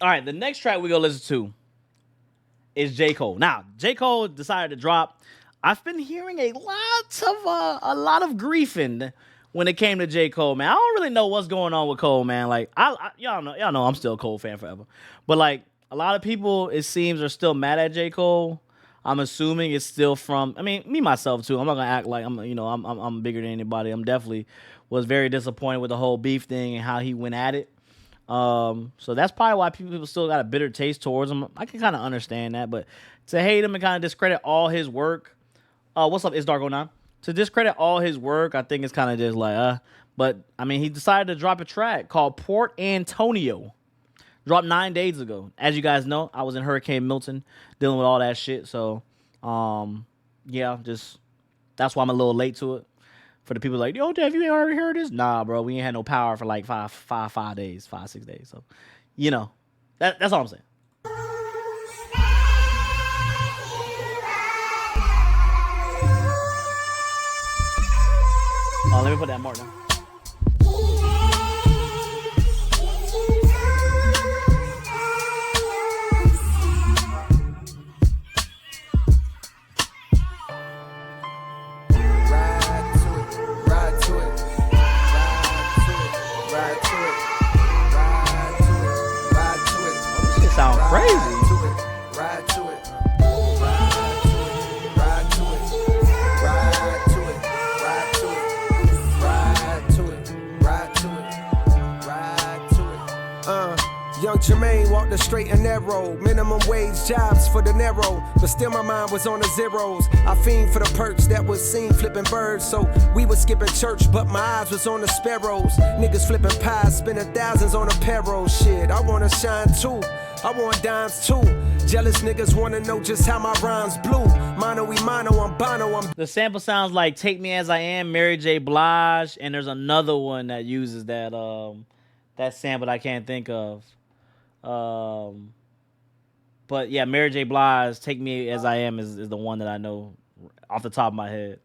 All right, the next track we gonna listen to is J. Cole. Now, J. Cole decided to drop. I've been hearing a lot of griefing when it came to J. Cole, man. I don't really know what's going on with Cole, man. Like, y'all know I'm still a Cole fan forever. But like a lot of people, it seems, are still mad at J. Cole. I'm assuming it's still from. I mean, me myself too. I'm not gonna act like I'm bigger than anybody. I'm definitely was very disappointed with the whole beef thing and how he went at it. So that's probably why people still got a bitter taste towards him. I can kind of understand that, but to hate him and kind of discredit all his work. What's up? It's Darko9. To discredit all his work, I think it's kind of just like, But I mean, he decided to drop a track called Port Antonio. Dropped 9 days ago. As you guys know, I was in Hurricane Milton dealing with all that shit. So, yeah, just that's why I'm a little late to it. For the people like, yo, Dev, you ain't already heard this? Nah, bro, we ain't had no power for like 5 days, 6 days. So, that's all I'm saying. Oh, let me put that mark down. Sound crazy. Ride to it. Ride to it. Ride to it. Ride to it. Ride to it. Ride to it. Ride to it. Ride to it. Young Jermaine walked the straight and narrow. Minimum wage jobs for the narrow. But still my mind was on the zeros. I fiend for the perks that was seen flipping birds. So we was skipping church, but my eyes was on the sparrows. Niggas flipping pies, spending thousands on a payroll. Shit, I wanna shine too. I want dimes too. Jealous niggas wanna know just how my rhymes blew. Mano y mano, I'm Bono, The sample sounds like Take Me As I Am, Mary J. Blige, and there's another one that uses that sample I can't think of. But yeah, Mary J. Blige, Take Me As I Am is the one that I know off the top of my head.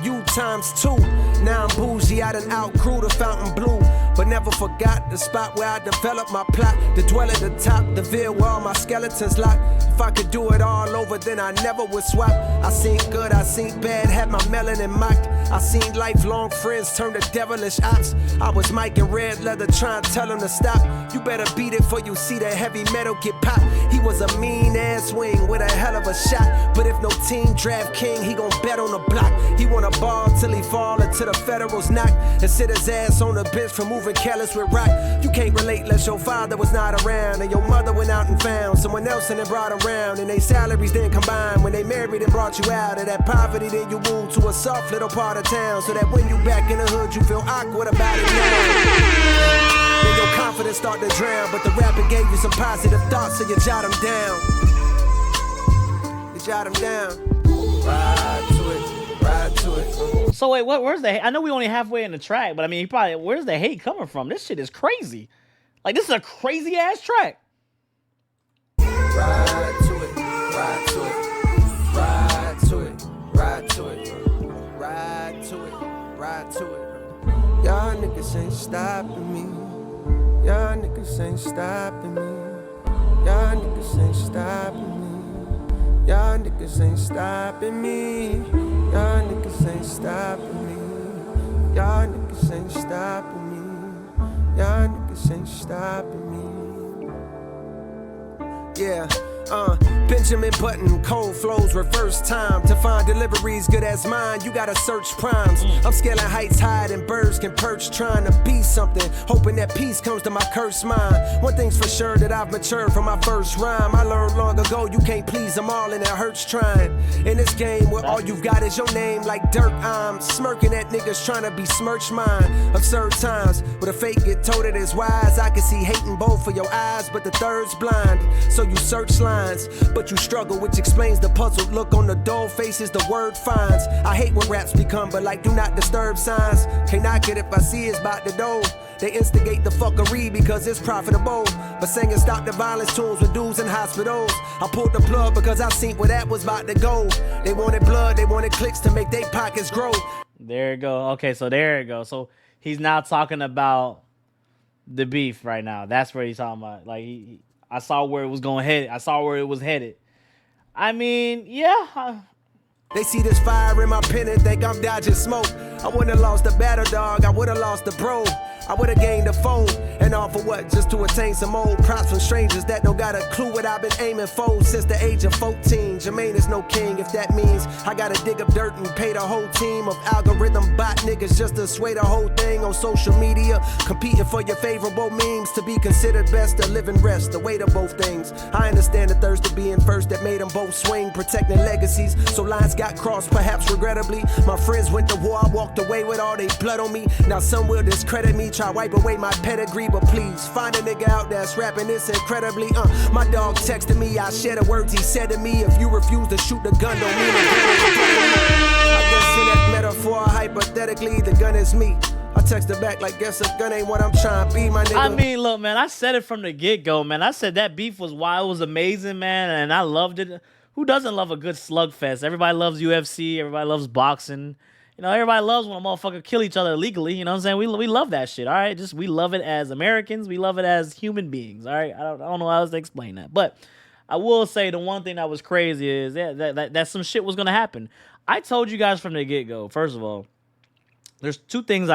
You times 2. Now I'm bougie, I done outgrew the fountain blue. But never forgot the spot where I developed my plot. To dwell at the top, the veil where all my skeletons locked. If I could do it all over, then I never would swap. I seen good, I seen bad, had my melanin mocked. I seen lifelong friends turn to devilish ops. I was Mike in red leather trying to tell him to stop. You better beat it before you see that heavy metal get popped. He was a mean ass wing with a hell of a shot. But if no team draft king, he gon' bet on the block. He wanna ball till he fall until the Federals knock. And sit his ass on the bench for moving careless with rock. You can't relate unless your father was not around. And your mother went out and found someone else and then brought around. And they salaries didn't combine. When they married and brought you out of that poverty, then you moved to a soft little part of town. So that when you back in the hood, you feel awkward about it now. Then your confidence start to drown. But the rapping gave you some positive thoughts, so you jot them down. You jot them down. Ride to it, ride to it. So wait, where's the hate? I know we only halfway in the track, but I mean, where's the hate coming from? This shit is crazy. Like, this is a crazy ass track. Ride to it, ride to it, ride to it, ride to it, ride to it, ride to it. Y'all niggas ain't stopping me. Y'all niggas ain't stopping me. Y'all niggas ain't stopping me. Y'all niggas ain't stopping me. Y'all niggas ain't stopping me. Y'all niggas ain't stopping me. Y'all niggas ain't stopping me. Yeah. Benjamin Button, cold flows, reverse time. To find deliveries good as mine, you gotta search primes. I'm scaling heights higher than birds can perch, trying to be something, hoping that peace comes to my cursed mind. One thing's for sure, that I've matured from my first rhyme. I learned long ago, you can't please them all and it hurts trying. In this game where all you've got is your name like dirt, I'm smirking at niggas trying to besmirch mine. Absurd times, where the fake get told it is wise. I can see hate in both of your eyes, but the third's blind. So you search lines, but you struggle, which explains the puzzled look on the dull faces the word finds. I hate when raps become but like do not disturb signs. Can't knock it if I see it's about to do. They instigate the fuckery because it's profitable. But singing stop the violence tunes with dudes in hospitals. I pulled the plug because I seen where that was about to go. They wanted blood, they wanted clicks to make their pockets grow. There you go. Okay, so there you go. So he's now talking about the beef right now. That's what he's talking about. Like I saw where it was going headed. I saw where it was headed. I mean, yeah. They see this fire in my pen and think I'm dodging smoke. I wouldn't have lost the battle dog, I would have lost the bro. I would have gained the phone, and all for what? Just to attain some old props from strangers that don't got a clue what I've been aiming for since the age of 14. Jermaine is no king, if that means I gotta dig up dirt and pay the whole team of algorithm bot niggas just to sway the whole thing on social media, competing for your favorable memes to be considered best to live and rest, the weight of both things. I understand the thirst of being first that made them both swing, protecting legacies, so lines got crossed, perhaps regrettably. My friends went to war, I walked away with all they blood on me. Now some will discredit me, try wipe away my pedigree, but please find a nigga out that's rapping this incredibly. My dog texted me, I share the words he said to me. If you refuse to shoot the gun, don't mean it. I guess in that metaphor, hypothetically, the gun is me. I texted back like, guess a gun ain't what I'm trying to be, my nigga. I mean, look, man, I said it from the get-go, man. I said that beef was wild, it was amazing, man, and I loved it. Who doesn't love a good slugfest? Everybody loves UFC, everybody loves boxing. You know, everybody loves when a motherfucker kill each other illegally. You know what I'm saying? We love that shit, all right? Just we love it as Americans. We love it as human beings, all right? I don't know how else to explain that. But I will say the one thing that was crazy is that some shit was going to happen. I told you guys from the get-go, first of all, there's three things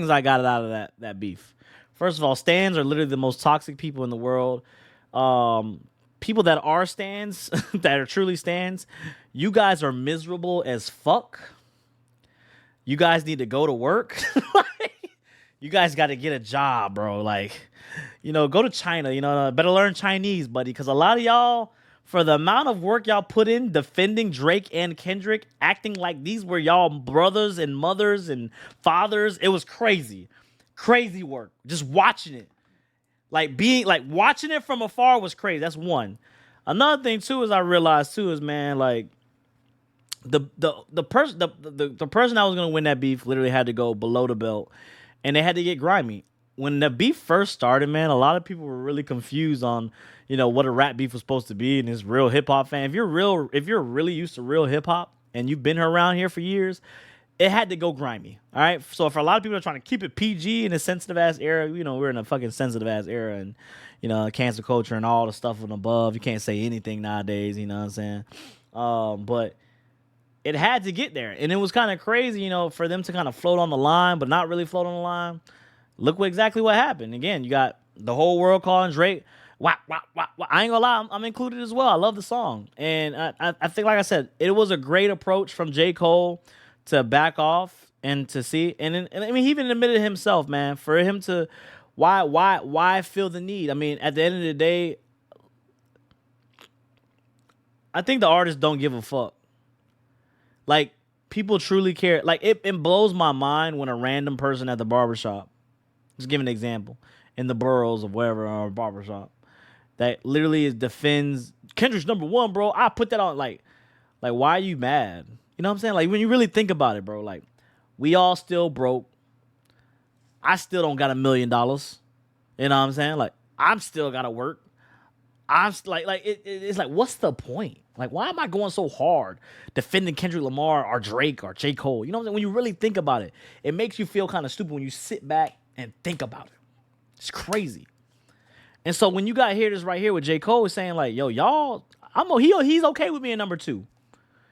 I got out of that beef. First of all, stans are literally the most toxic people in the world. People that are stans, that are truly stans, you guys are miserable as fuck. You guys need to go to work. You guys got to get a job, bro. Like, you know, go to China. You know, better learn Chinese, buddy. Because a lot of y'all, for the amount of work y'all put in defending Drake and Kendrick, acting like these were y'all brothers and mothers and fathers, it was crazy. Crazy work. Just watching it. Watching it from afar was crazy. That's one. Another thing, too, is I realized, too, is, man, like, the person that was gonna win that beef literally had to go below the belt, and they had to get grimy. When the beef first started, man, a lot of people were really confused on, you know, what a rap beef was supposed to be. And this real hip hop fan, if you're really used to real hip hop and you've been around here for years, it had to go grimy. All right. So for a lot of people that are trying to keep it PG in a sensitive ass era, you know, we're in a fucking sensitive ass era, and you know, cancel culture and all the stuff and above. You can't say anything nowadays. You know what I'm saying? But it had to get there. And it was kind of crazy, you know, for them to kind of float on the line, but not really float on the line. Look exactly what happened. Again, you got the whole world calling Drake. Wah, wah, wah, wah. I ain't gonna lie, I'm included as well. I love the song. And I think, like I said, it was a great approach from J. Cole to back off and to see. And I mean, he even admitted himself, man, for him to, why feel the need? I mean, at the end of the day, I think the artists don't give a fuck. Like, people truly care. Like, it blows my mind when a random person at the barbershop, just give an example, in the boroughs of wherever, or barbershop, that literally defends Kendrick's #1, bro. I put that on, like, why are you mad? You know what I'm saying? Like, when you really think about it, bro, like, we all still broke. I still don't got $1 million. You know what I'm saying? Like, I'm still got to work. I'm it's like, what's the point? Like, why am I going so hard defending Kendrick Lamar or Drake or J. Cole? You know what I'm saying? When you really think about it, it makes you feel kind of stupid when you sit back and think about it. It's crazy. And so when you got here, this right here with J. Cole saying like, yo, y'all, he's okay with being #2.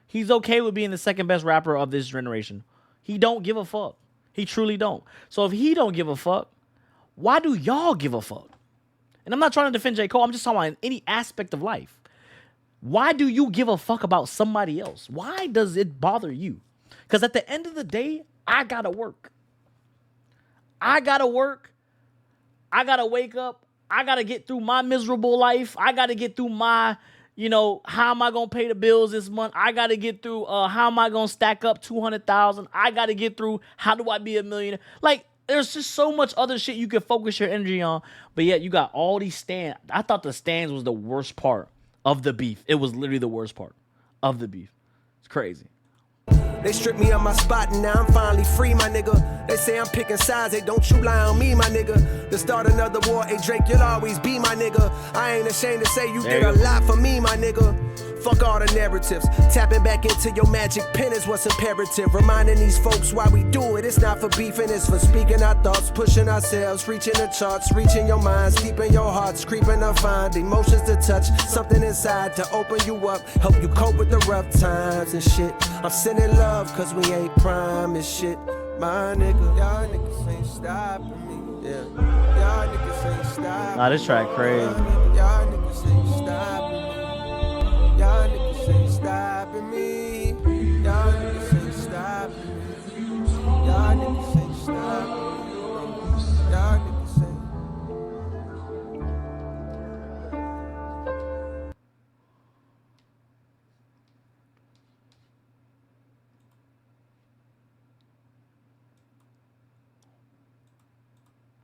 He's okay with being the second best rapper of this generation. He don't give a fuck. He truly don't. So if he don't give a fuck, why do y'all give a fuck? And I'm not trying to defend J. Cole. I'm just talking about in any aspect of life. Why do you give a fuck about somebody else? Why does it bother you? Because at the end of the day, I gotta work. I gotta work. I gotta wake up. I gotta get through my miserable life. I gotta get through my, you know, how am I gonna pay the bills this month? I gotta get through how am I gonna stack up 200,000? I gotta get through how do I be a millionaire? Like, there's just so much other shit you can focus your energy on, but yet you got all these stands. I thought the stands was the worst part of the beef. It was literally the worst part of the beef. It's crazy. They stripped me of my spot and now I'm finally free, my nigga. They say I'm picking sides, they don't you lie on me, my nigga. To start another war, hey Drake, you'll always be my nigga. I ain't ashamed to say you did a lot for me, my nigga. Fuck all the narratives. Tapping back into your magic pen is what's imperative. Reminding these folks why we do it. It's not for beefing, it's for speaking our thoughts, pushing ourselves, reaching the charts, reaching your minds, deep in your hearts, creeping to find emotions to touch, something inside to open you up, help you cope with the rough times and shit. I'm sending love cause we ain't prime and shit. My nigga, y'all niggas ain't stopping me. Yeah, y'all niggas ain't stopping. Nah, this track crazy. Y'all niggas ain't stopping me. Y'all niggas ain't stopping me. Y'all niggas ain't stopping me. Y'all niggas ain't stopping me. Y'all niggas ain't.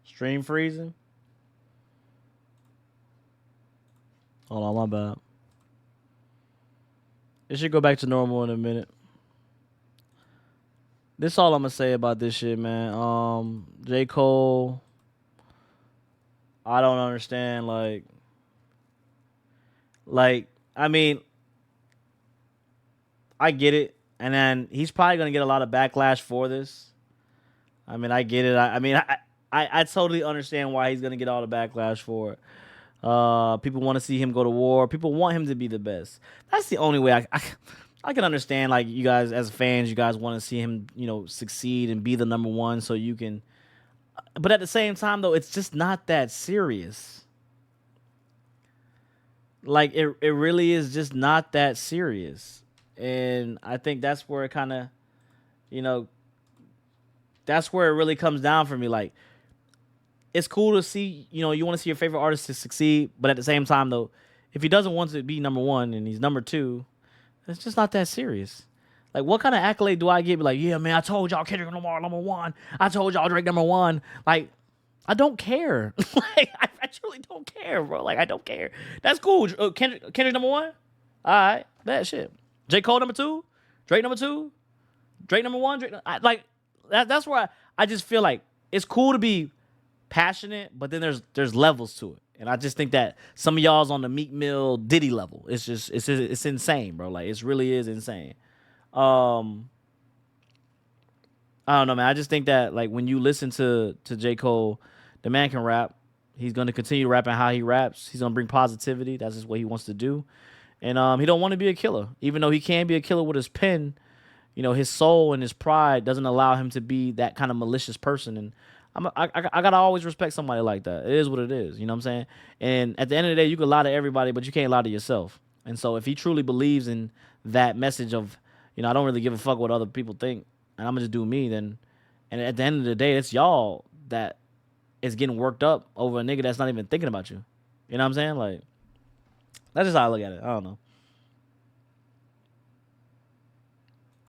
Stream freezing. Hold on, my bad. It should go back to normal in a minute. This all I'm gonna say about this shit, man. J. Cole, I don't understand. I mean, I get it, and then he's probably gonna get a lot of backlash for this. I mean, I get it. I totally understand why he's gonna get all the backlash for it. People want to see him go to war. People want him to be the best. That's the only way I can understand. Like, you guys as fans, you guys want to see him, succeed and be the number one, so you can. But at the same time, though, it's just not that serious. Like, it really is just not that serious, and I think that's where it kind of, that's where it really comes down for me. Like, it's cool to see, you want to see your favorite artist to succeed, but at the same time, though, if he doesn't want to be number one and he's number two, it's just not that serious. Like, what kind of accolade do I get? Be like, yeah, man, I told y'all Kendrick Lamar number one. I told y'all Drake number one. Like, I don't care. Like, I truly don't care, bro. Like, I don't care. That's cool. Kendrick number one? All right. That shit. J. Cole number two? Drake number two? Drake number one? That's where I just feel like it's cool to be passionate, but then there's levels to it, and I just think that some of y'all's on the Meek Mill Diddy level. It's insane, bro. Like, it really is insane. I don't know, man. I just think that, like, when you listen to J. Cole, the man can rap. He's gonna continue rapping how he raps. He's gonna bring positivity. That's just what he wants to do, and he don't want to be a killer, even though he can be a killer with his pen. His soul and his pride doesn't allow him to be that kind of malicious person, and I gotta always respect somebody like that. It is what it is, you know what I'm saying? And at the end of the day, you can lie to everybody, but you can't lie to yourself. And so if he truly believes in that message of, I don't really give a fuck what other people think, and I'm gonna just do me, then, and at the end of the day, it's y'all that is getting worked up over a nigga that's not even thinking about you. You know what I'm saying? Like, that's just how I look at it. I don't know.